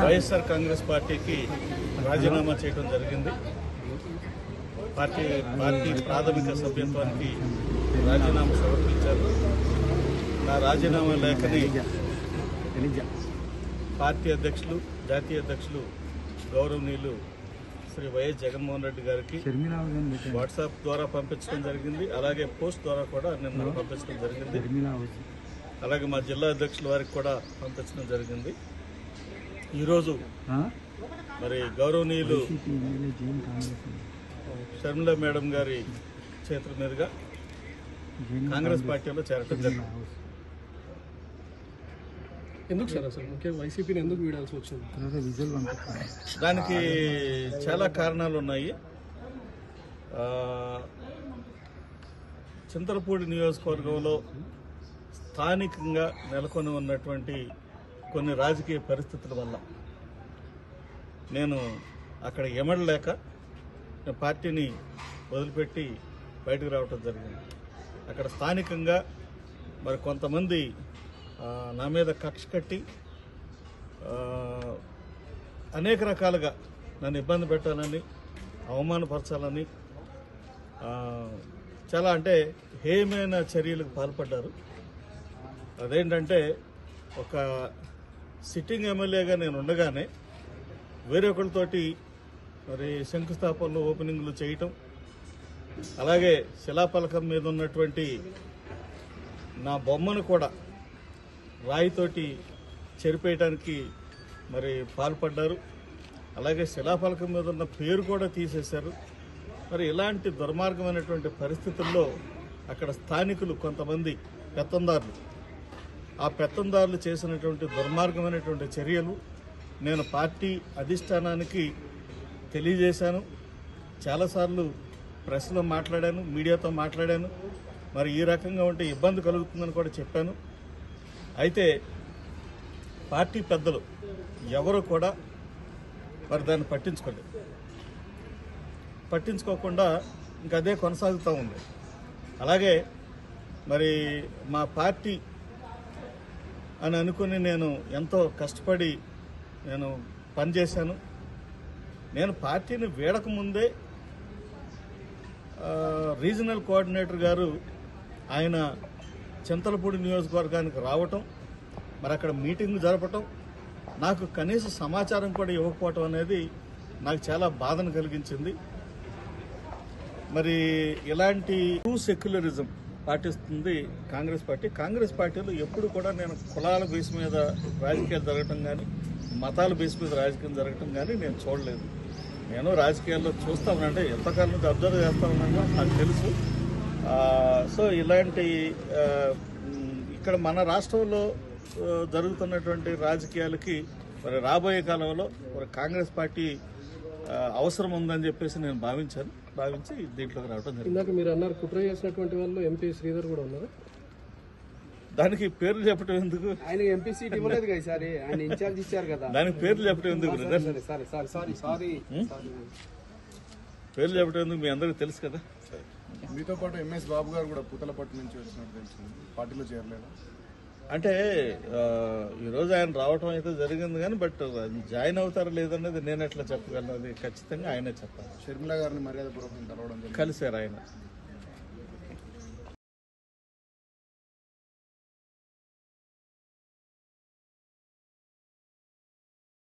వైఎస్ఆర్ కాంగ్రెస్ పార్టీకి రాజీనామా చేయడం జరిగింది. పార్టీ ప్రాథమిక సభ్యత్వానికి రాజీనామా సమర్పించారు. నా రాజీనామా లేఖని పార్టీ అధ్యక్షులు, జాతీయ అధ్యక్షులు గౌరవనీయులు శ్రీ వైఎస్ జగన్మోహన్ రెడ్డి గారికి వాట్సాప్ ద్వారా పంపించడం జరిగింది. అలాగే పోస్ట్ ద్వారా కూడా నిన్న పంపించడం జరిగింది. అలాగే మా జిల్లా అధ్యక్షుల వారికి కూడా పంపించడం జరిగింది. ఈరోజు మరి గౌరవనీయులు షర్మిల మేడం గారి చేతుల మీదుగా కాంగ్రెస్ పార్టీలో చేరటం జరిగింది. ఎందుకు సార్ అసలు ముఖ్యంగా వైసీపీని ఎందుకు వీడాల్సి వచ్చింది? దానికి చాలా కారణాలు ఉన్నాయి. చింతలపూడి నియోజకవర్గంలో స్థానికంగా నెలకొని ఉన్నటువంటి కొన్ని రాజకీయ పరిస్థితుల వల్ల నేను అక్కడ ఎమడలేక పార్టీని వదిలిపెట్టి బయటకు రావటం జరిగింది. అక్కడ స్థానికంగా మరి కొంతమంది నా మీద కక్ష కట్టి అనేక రకాలుగా నన్ను ఇబ్బంది పెట్టాలని, అవమానపరచాలని, చాలా అంటే హేయమైన చర్యలకు పాల్పడ్డారు. అదేంటంటే ఒక సిట్టింగ్ ఎమ్మెల్యేగా నేను ఉండగానే వేరొకరితోటి మరి శంకుస్థాపనలు, ఓపెనింగ్లు చేయటం, అలాగే శిలాఫలకం మీద ఉన్నటువంటి నా బొమ్మను కూడా రాయితోటి చెరిపేయడానికి మరి పాల్పడ్డారు. అలాగే శిలాఫలకం మీద ఉన్న పేరు కూడా తీసేశారు. మరి ఇలాంటి దుర్మార్గమైనటువంటి పరిస్థితుల్లో అక్కడ స్థానికులు కొంతమంది పెత్తందారులు, ఆ పెత్తందారులు చేసినటువంటి దుర్మార్గమైనటువంటి చర్యలు నేను పార్టీ అధిష్టానానికి తెలియజేశాను. చాలాసార్లు ప్రెస్లో మాట్లాడాను, మీడియాతో మాట్లాడాను. మరి ఈ రకంగా ఉంటే ఇబ్బంది కలుగుతుందని కూడా చెప్పాను. అయితే పార్టీ పెద్దలు ఎవరు కూడా మరి దాన్ని పట్టించుకోకుండా ఇంకా అదే కొనసాగుతూ ఉంది. అలాగే మరి మా పార్టీ అని అనుకుని నేను ఎంతో కష్టపడి నేను పనిచేశాను. నేను పార్టీని వీడకముందే రీజనల్ కోఆర్డినేటర్ గారు ఆయన చింతలపూడి నియోజకవర్గానికి రావటం, మరి అక్కడ మీటింగ్ జరపటం, నాకు కనీస సమాచారం కూడా ఇవ్వకపోవటం అనేది నాకు చాలా బాధను కలిగించింది. మరి ఇలాంటి ట్రూ సెక్యులరిజం పాటిస్తుంది కాంగ్రెస్ పార్టీ. కాంగ్రెస్ పార్టీలో ఎప్పుడు కూడా నేను కులాల బేస్ మీద రాజకీయాలు జరగటం కానీ, మతాల బేస్ మీద రాజకీయం జరగటం కానీ నేను చూడలేదు. నేను రాజకీయాల్లో చూస్తా ఉన్నానంటే ఎంతకాలం నుంచి అబ్జర్వ్ చేస్తా ఉన్నానో నాకు తెలుసు. సో ఇలాంటి ఇక్కడ మన రాష్ట్రంలో జరుగుతున్నటువంటి రాజకీయాలకి మరి రాబోయే కాలంలో మరి కాంగ్రెస్ పార్టీ అవసరం ఉందని చెప్పేసి నేను భావించి దీంట్లోకి రావడం జరిగింది. ఇందాక మీరు అన్నారు కుట్ర చేసినటువంటి వాళ్ళు ఎంపీ శ్రీధర్ కూడా ఉన్నారు. దానికి పేర్లు చెప్పడం ఎందుకు? ఆయన ఎంపీ సీట్ ఇవ్వలేదు కదా ఈసారి, ఆయన ఇన్ఛార్జ్ ఇచ్చారు కదా. దానికి పేర్లు చెప్పడం ఎందుకు? పేర్లు చెప్పడం ఎందుకు? మీ అందరికీ తెలుసు కదా. మీతో పాటు ఎంఎస్ బాబు గారు కూడా పుతలపట్టు నుంచి వచ్చినట్టు తెలిసింది, పార్టీలో చేరలేదు అంటే ఈరోజు ఆయన రావటం అయితే జరిగింది కానీ బట్ జాయిన్ అవుతారా లేదనేది నేను ఎట్లా చెప్పగలను? అది ఖచ్చితంగా ఆయనే చెప్పాలి. షర్మిల గారిని మర్యాదపూర్వకంగా కలవడం కలిశారు ఆయన.